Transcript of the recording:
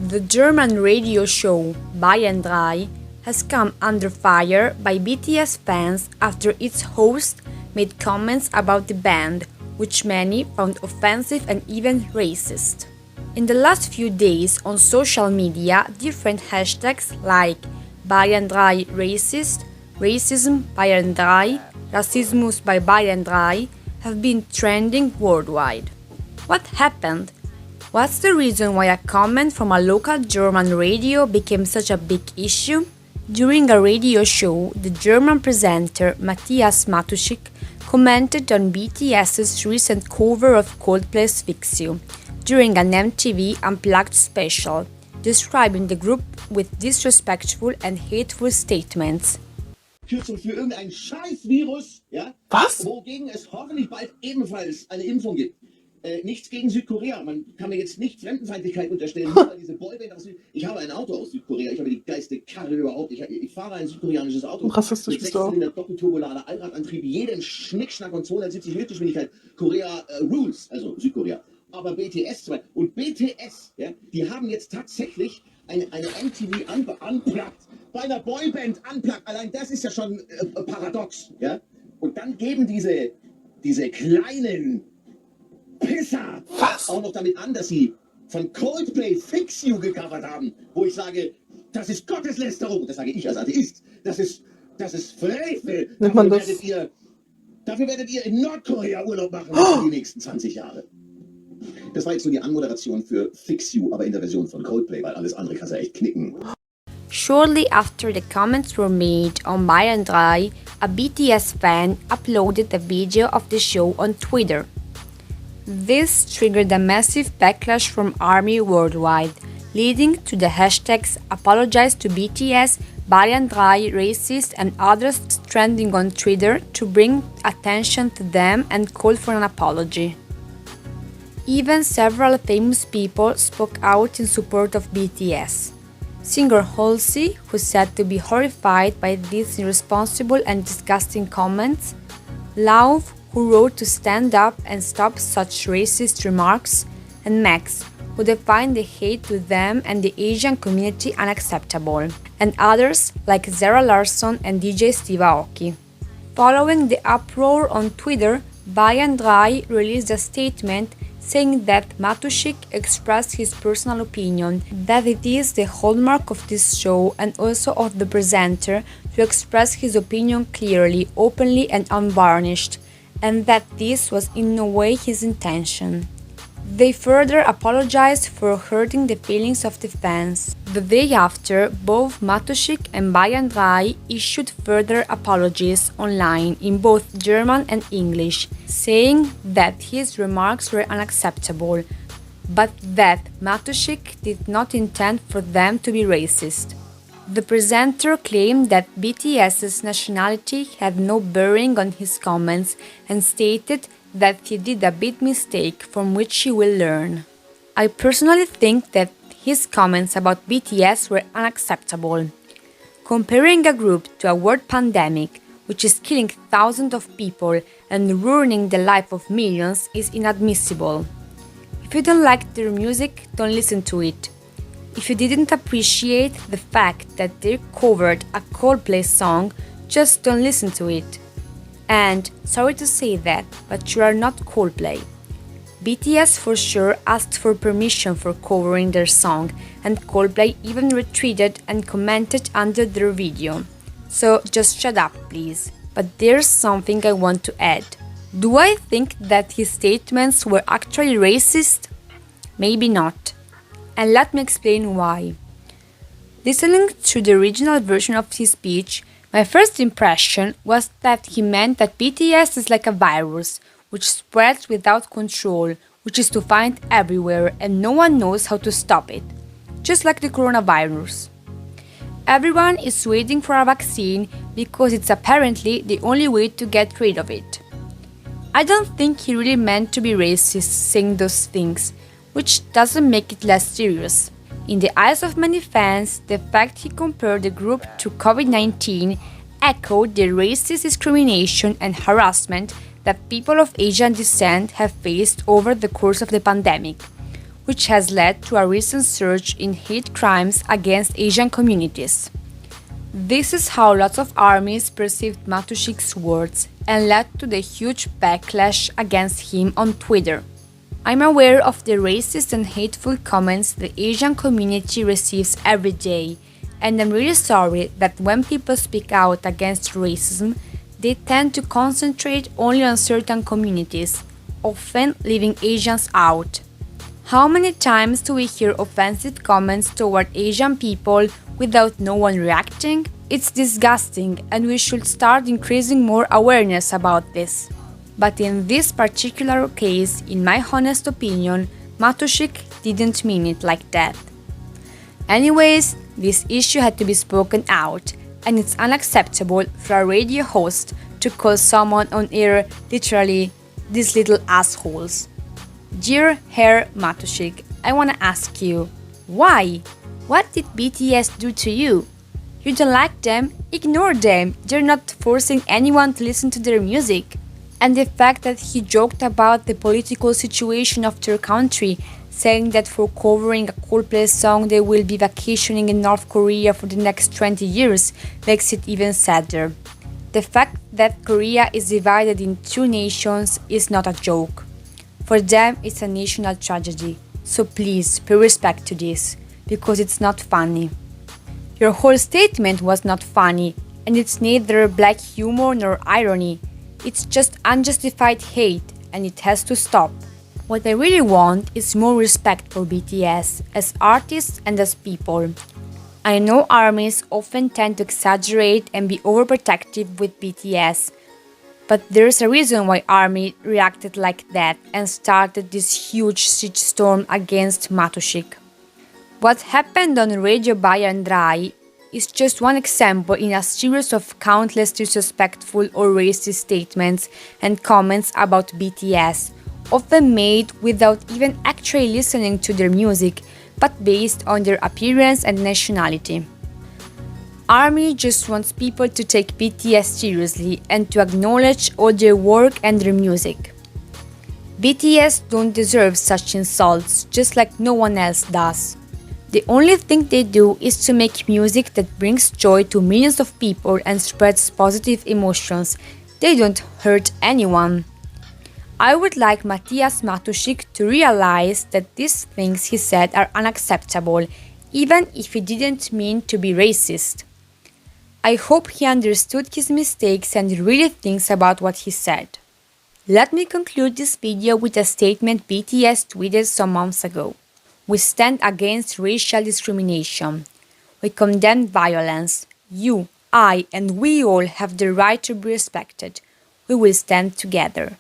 The German radio show Bayern 3 has come under fire by BTS fans after its host made comments about the band, which many found offensive and even racist. In the last few days on social media, different hashtags like Bayern 3 racist, racism Bayern 3, Rassismus by Bayern 3 have been trending worldwide. What happened? What's the reason why a comment from a local German radio became such a big issue? During a radio show, the German presenter Matthias Matuschik commented on BTS's recent cover of Coldplay's Fix You during an MTV Unplugged special, describing the group with disrespectful and hateful statements. Kürzung für irgendein Scheiß-Virus, ja? Was? Wogegen es hoffentlich bald ebenfalls eine Impfung gibt. Nichts gegen Südkorea. Man kann mir jetzt nicht Fremdenfeindlichkeit unterstellen, nur weil diese Boyband aus Südkorea. Ich habe ein Auto aus Südkorea. Ich habe die geilste Karre überhaupt. Ich fahre ein südkoreanisches Auto. Rassistisch mit bist du auch. 6-Zylinder Doppelturbolader, Allradantrieb, jeden Schnickschnack und 270 Höchstgeschwindigkeit. Korea rules, also Südkorea. Aber BTS 2 und BTS, ja, die haben jetzt tatsächlich eine MTV Unplugged, bei einer Boyband Unplugged. Allein das ist ja schon paradox, ja. Und dann geben diese kleinen Pisser auch noch damit an, dass sie von Coldplay Fix You gecovert haben, wo ich sage, das ist Gotteslästerung. Das sage ich als Atheist. Das ist Frevel. Dafür werdet ihr in Nordkorea Urlaub machen für die nächsten 20 Jahre. Das war jetzt nur die Anmoderation für Fix You, aber in der Version von Coldplay, weil alles andere kannst du echt knicken. Shortly after the comments were made on Bayern 3, a BTS fan uploaded a video of the show on Twitter. This triggered a massive backlash from ARMY worldwide, leading to the hashtags apologize to BTS, Bayern 3 racist and others trending on Twitter to bring attention to them and call for an apology. Even several famous people spoke out in support of BTS. Singer Halsey, who's said to be horrified by these irresponsible and disgusting comments, Lauv, who wrote to stand up and stop such racist remarks, and Max, who defined the hate to them and the Asian community unacceptable, and others like Zara Larsson and DJ Steve Aoki. Following the uproar on Twitter, Bayern 3 released a statement saying that Matuschik expressed his personal opinion that it is the hallmark of this show and also of the presenter to express his opinion clearly, openly and unvarnished, and that this was in no way his intention. They further apologized for hurting the feelings of the fans. The day after, both Matuschik and Bayern 3 issued further apologies online in both German and English, saying that his remarks were unacceptable, but that Matuschik did not intend for them to be racist. The presenter claimed that BTS's nationality had no bearing on his comments and stated that he did a big mistake from which he will learn. I personally think that his comments about BTS were unacceptable. Comparing a group to a world pandemic, which is killing thousands of people and ruining the life of millions, is inadmissible. If you don't like their music, don't listen to it. If you didn't appreciate the fact that they covered a Coldplay song, just don't listen to it. And, sorry to say that, but you are not Coldplay. BTS for sure asked for permission for covering their song, and Coldplay even retweeted and commented under their video. So just shut up, please. But there's something I want to add. Do I think that his statements were actually racist? Maybe not. And let me explain why. Listening to the original version of his speech, my first impression was that he meant that BTS is like a virus, which spreads without control, which is to find everywhere and no one knows how to stop it. Just like the coronavirus. Everyone is waiting for a vaccine because it's apparently the only way to get rid of it. I don't think he really meant to be racist saying those things, which doesn't make it less serious. In the eyes of many fans, the fact he compared the group to COVID-19 echoed the racist discrimination and harassment that people of Asian descent have faced over the course of the pandemic, which has led to a recent surge in hate crimes against Asian communities. This is how lots of armies perceived Matusik's words and led to the huge backlash against him on Twitter. I'm aware of the racist and hateful comments the Asian community receives every day, and I'm really sorry that when people speak out against racism, they tend to concentrate only on certain communities, often leaving Asians out. How many times do we hear offensive comments toward Asian people without no one reacting? It's disgusting, and we should start increasing more awareness about this. But in this particular case, in my honest opinion, Matusik didn't mean it like that. Anyways, this issue had to be spoken out, and it's unacceptable for a radio host to call someone on air literally these little assholes. Dear Herr Matusik, I wanna ask you, why? What did BTS do to you? You don't like them? Ignore them. They're not forcing anyone to listen to their music. And the fact that he joked about the political situation of their country, saying that for covering a Coldplay song they will be vacationing in North Korea for the next 20 years, makes it even sadder. The fact that Korea is divided in two nations is not a joke. For them, it's a national tragedy. So please, pay respect to this, because it's not funny. Your whole statement was not funny, and it's neither black humor nor irony. It's just unjustified hate, and it has to stop. What I really want is more respect for BTS as artists and as people. I know armies often tend to exaggerate and be overprotective with BTS, but there's a reason why ARMY reacted like that and started this huge shitstorm against Matusik. What happened on Radio Bayan Dry is just one example in a series of countless disrespectful or racist statements and comments about BTS, often made without even actually listening to their music, but based on their appearance and nationality. ARMY just wants people to take BTS seriously and to acknowledge all their work and their music. BTS don't deserve such insults, just like no one else does. The only thing they do is to make music that brings joy to millions of people and spreads positive emotions. They don't hurt anyone. I would like Matthias Matuschik to realize that these things he said are unacceptable, even if he didn't mean to be racist. I hope he understood his mistakes and really thinks about what he said. Let me conclude this video with a statement BTS tweeted some months ago. We stand against racial discrimination. We condemn violence. You, I, and we all have the right to be respected. We will stand together.